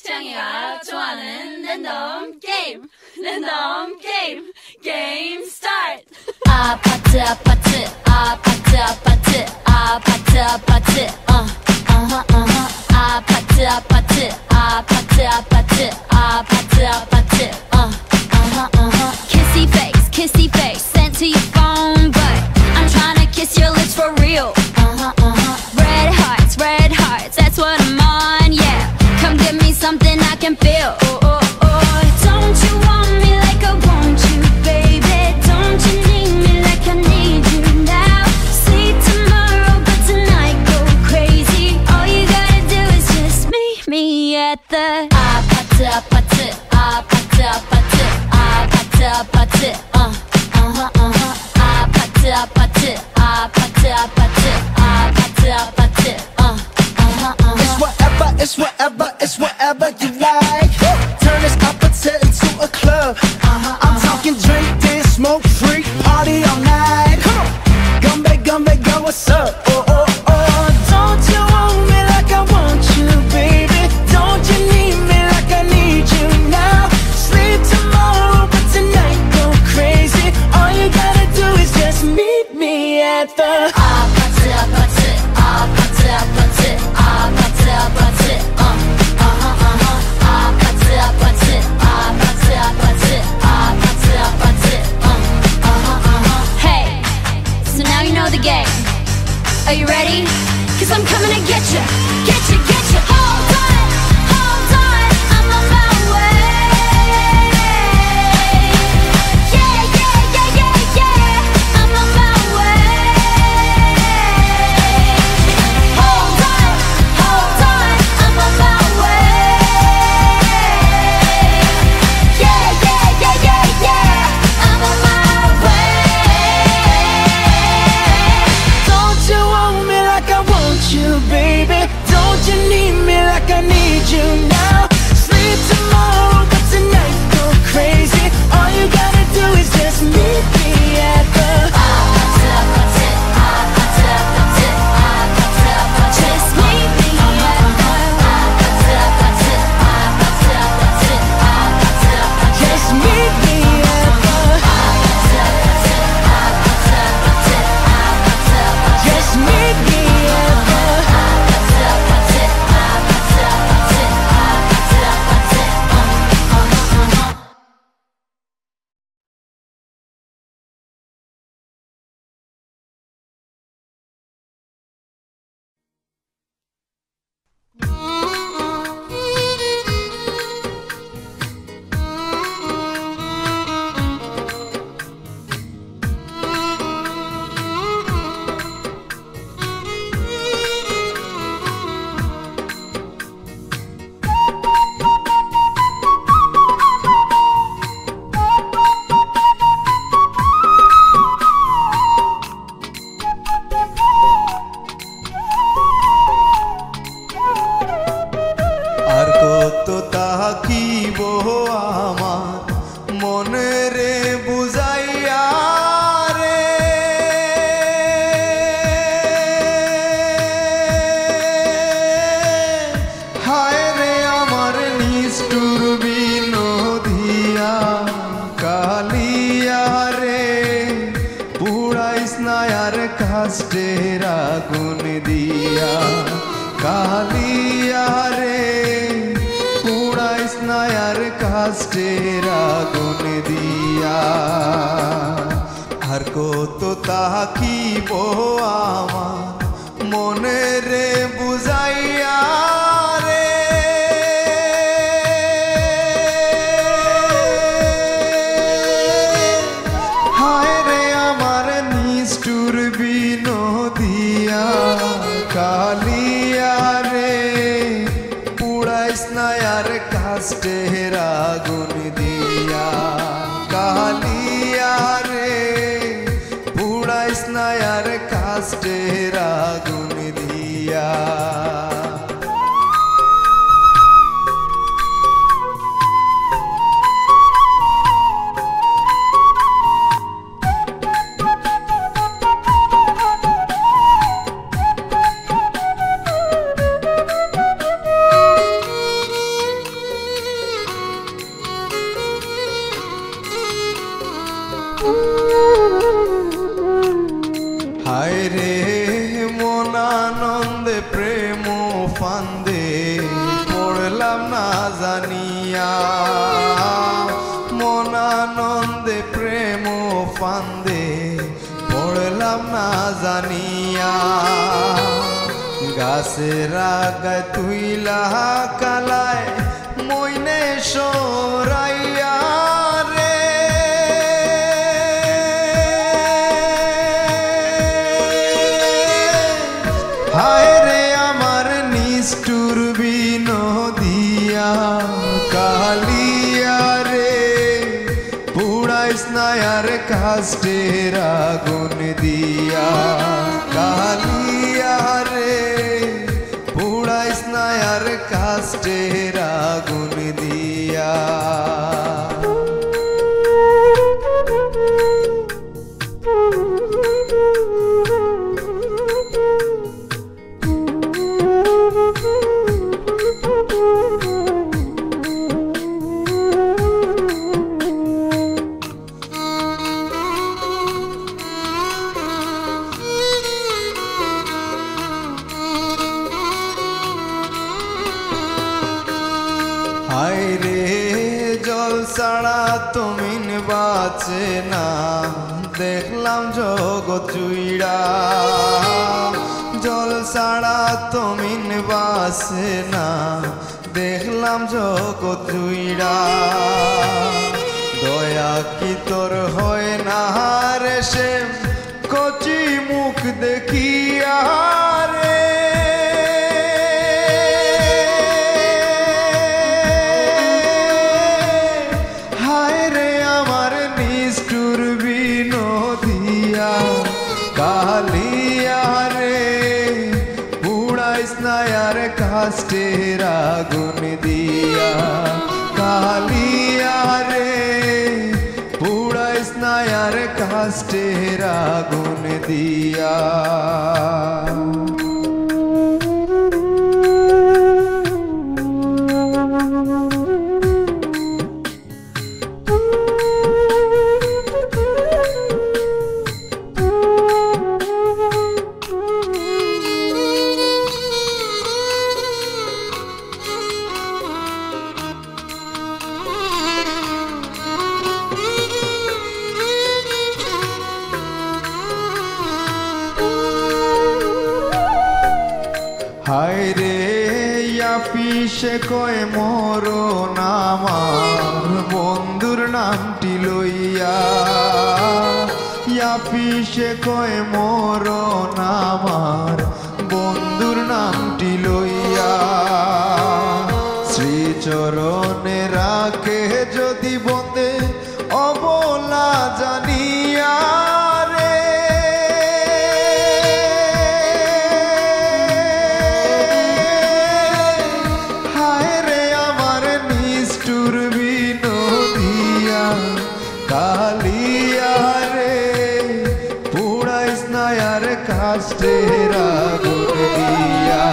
창이가 좋아하는 랜덤 게임 랜덤 게임 게임 스타트 아파트 아파트 아파트 아파트 아파트 아파트 아파트 아파트 아파트 아파트 아파트 아파트 kissy face sent to your phone but I'm trying to kiss your lips for real red hearts that's what I'm on yeah come give me something I can feel don't you want me like I want you baby don't you need me like I need you now sleep tomorrow but tonight go crazy all you gotta do is just meet me at the 아파트 아파트 아파트 아파트 아파트 아파트 아파트 아파트 아파트 아파트 아파트 It's whatever, it's whatever you like. Turn this opposite into a club. I'm talking drink, dance, smoke, freak, party all night. Come back, girl, what's up? Don't you want me like I want you, baby? Don't you need me like I need you now? Sleep tomorrow, but tonight go crazy. All you gotta do is just meet me at the 아파트 아파트 아파트 아파트 아파트 아파트 아파트 아파트 아파트 아파트 아파트 Hey, so now you know the game. Are you ready? Cause I'm coming to get you, get you, get you. Hold on, I'm on my way. Yeah, I'm on my way. Hold on, I'm on my way. Yeah, I'm on my way. Don't you want me like I want you, baby? Don't you need me like I need you now? Sleep tomorrow, but tonight go crazy. All you gotta do is just meet me at the 아파트 아파트 아파트 아파트 아파트 아파트 just meet me at the 아파트 아파트 아파트 아파트 아파트 아파트 just meet me at the 아파트 아파트 아파트 아파트 아파트 아파트 just meet me at the 아파트 아파트 아파트 아파트 아파트 아파트 আর কত তাকিব আমার মনে রে বুঝাইয়া রে হায় রে আমার নিষ্ঠুর বিনোদিয়া কালিয়া রে পুড়াইস না আর কাষ্টের আগুন দিয়া কালিয়া রে পুড়াইস না আর কাষ্টের আগুন দিয়া আর কত তাকিব আমার মনে রে বুঝাইয়া রে হায় রে আমার নিষ্ঠুর বিনোদিয়া কালিয়া রে পুড়াইস না আর কাষ্টের আগুন দিয়া কালিয়া রে পুড়াইস না আর কাষ্টের আগুন দিয়া পুড়লাম না জানিয়া মন আনন্দে প্রেম ফান্দে পড়লাম না জানিয়া গাছের আগায় তুইলা কালায় মইনে সরাইয়া রে হায় রে আমার নিষ্ঠুর বিনোদিয়া কালিয়া রে পুড়াইস না আর কাষ্টের আগুন দিয়া কালিয়া রে পুড়াইস না আর কাষ্টের আগুন দিয়া হায় রে জল ছাড়া তুমিন বাঁচে না দেখলাম জগৎ জুইড়া জল ছাড়া তুমিন বাঁচে না দেখলাম জগৎ জুইড়া দয়া কি তোর হয় না রে সে কচি মুখ দেখিয়া রে কালিয়া রে পুড়াইস না আর কাষ্টের আগুন দিয়া কালিয়া রে পুড়াইস না আর কাষ্টের আগুন দিয়া হায় রে পিসে কয় মরণ আমার বন্ধুর নামটি লইয়া পিসে কয় মরণ আমার বন্ধুর নামটি লইয়া শ্রীচরণে রাখে যদি বন্দে অবলা জানিয়া কালিয়া রে পুড়াইস না আর কাষ্টের আগুন দিয়া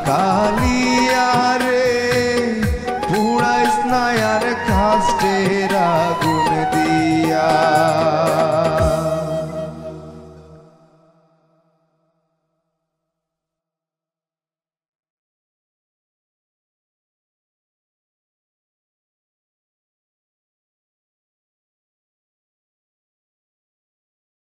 কালিয়া রে পুড়াইস না আর কাষ্টের